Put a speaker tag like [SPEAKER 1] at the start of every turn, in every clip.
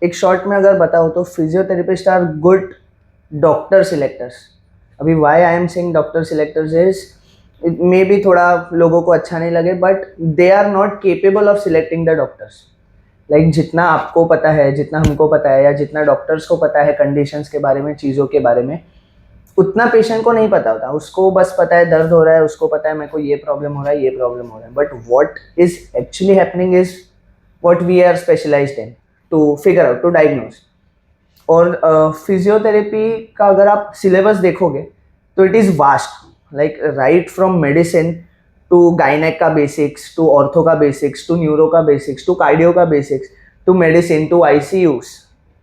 [SPEAKER 1] एक शॉर्ट में अगर बताऊँ तो physiotherapist are good doctor selectors. अभी why I am saying doctor selectors is maybe थोड़ा लोगों को अच्छा नहीं लगे, but they are not capable of selecting the doctors. Like जितना आपको पता है, जितना हमको पता है, या जितना डॉक्टर्स को पता है कंडीशंस के बारे में, चीज़ों के बारे में, उतना पेशेंट को नहीं पता होता. उसको बस पता है दर्द हो रहा है, उसको पता है मेरे को ये प्रॉब्लम हो रहा है, ये प्रॉब्लम हो रहा है. But what is actually happening is what we are specialised in to figure out, to diagnose. और फिजियोथेरेपी का अगर आप सिलेबस देखोगे तो it is vast. Like right from medicine to gynaec का बेसिक्स, टू ऑर्थो का बेसिक्स, टू न्यूरो का basics, to cardio का basics, to medicine, to ICUs.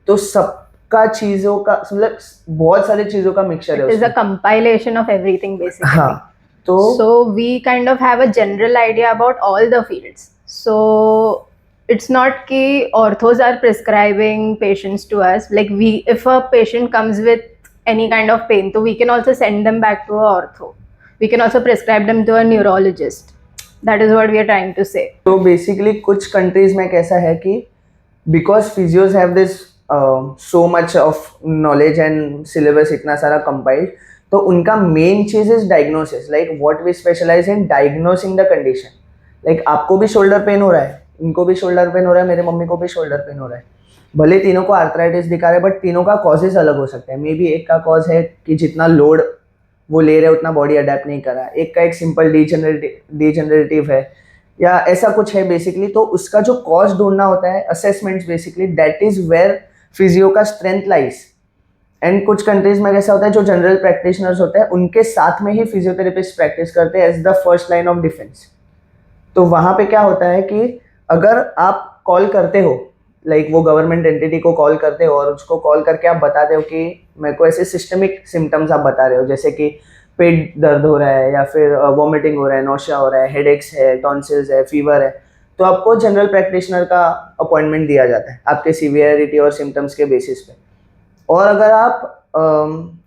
[SPEAKER 1] तो सबका चीज़ों का मतलब बहुत सारी चीज़ों का मिक्सचर है
[SPEAKER 2] It is a
[SPEAKER 1] उसमें.
[SPEAKER 2] compilation of everything basically.
[SPEAKER 1] हाँ. तो
[SPEAKER 2] So we kind of have a general idea about all the fields. So it's not ki orthos are prescribing patients to us. Like if a patient comes with any kind of pain, so we can also send them back to a ortho. We can also prescribe them to a neurologist. That is what we are trying to say.
[SPEAKER 1] तो basically कुछ countries में कैसा है कि because physios have this so much of knowledge and syllabus इतना सारा compiled, तो उनका मेन चीज is diagnosis. Like what we specialize in diagnosing the condition. Like आपको भी शोल्डर पेन हो रहा है, इनको भी शोल्डर पेन हो रहा है, मेरे मम्मी को भी शोल्डर पेन हो रहा है. भले तीनों को आर्थराइटिस दिखा रहे हैं, बट तीनों का कॉजेज अलग हो सकता है. मे बी एक का कॉज है कि जितना लोड वो ले रहे उतना बॉडी अडेप्ट नहीं कर रहा. एक का एक सिंपल डिजेनरेटिव है या ऐसा कुछ है बेसिकली. तो उसका जो कॉज ढूंढना होता है, assessments basically, that is where physio का स्ट्रेंथ लाइज. एंड कुछ कंट्रीज में कैसा होता है, जो जनरल प्रैक्टिशनर्स होते हैं उनके साथ में ही फिजियोथेरेपिस्ट प्रैक्टिस करते हैं as the first line of defence. तो वहाँ पे क्या होता है कि अगर आप कॉल करते हो, लाइक वो गवर्नमेंट एंटिटी को कॉल करते हो और उसको कॉल करके आप बताते हो कि मेरे को ऐसे सिस्टमिक सिम्टम्स आप बता रहे हो, जैसे कि पेट दर्द हो रहा है, या फिर वॉमिटिंग हो रहा है, नौशिया हो रहा है, हेडेक्स है, टॉन्सिल्स है, फीवर है, तो आपको जनरल प्रैक्टिशनर का अपॉइंटमेंट दिया जाता है आपके सीवियरिटी और सिम्टम्स के बेसिस पे. और अगर आप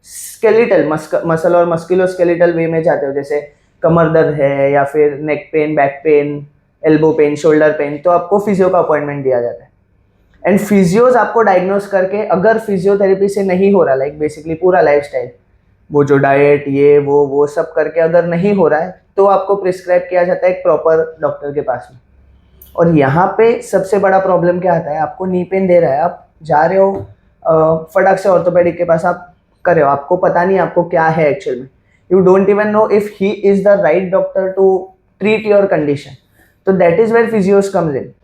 [SPEAKER 1] स्केलेटल मसल और मस्कुलोस्केलेटल वे में जाते हो, जैसे कमर दर्द है या फिर neck pain, back pain, elbow pain, shoulder pain, तो आपको फिजियो का अपॉइंटमेंट दिया जाता है. एंड फिजियोज आपको डायग्नोस करके, अगर फिजियोथेरेपी से नहीं हो रहा, लाइक बेसिकली पूरा लाइफस्टाइल, वो जो डाइट, ये वो सब करके अगर नहीं हो रहा है, तो आपको प्रिस्क्राइब किया जाता है एक प्रॉपर डॉक्टर के पास में. और यहाँ पे सबसे बड़ा प्रॉब्लम क्या आता है, आपको नी पेन दे रहा है, आप जा रहे हो फटाक से ऑर्थोपेडिक के पास, आप कर रहे हो, आपको पता नहीं आपको क्या है एक्चुअल में. You don't even know if he is the right doctor to treat your condition. तो that is where physios comes in.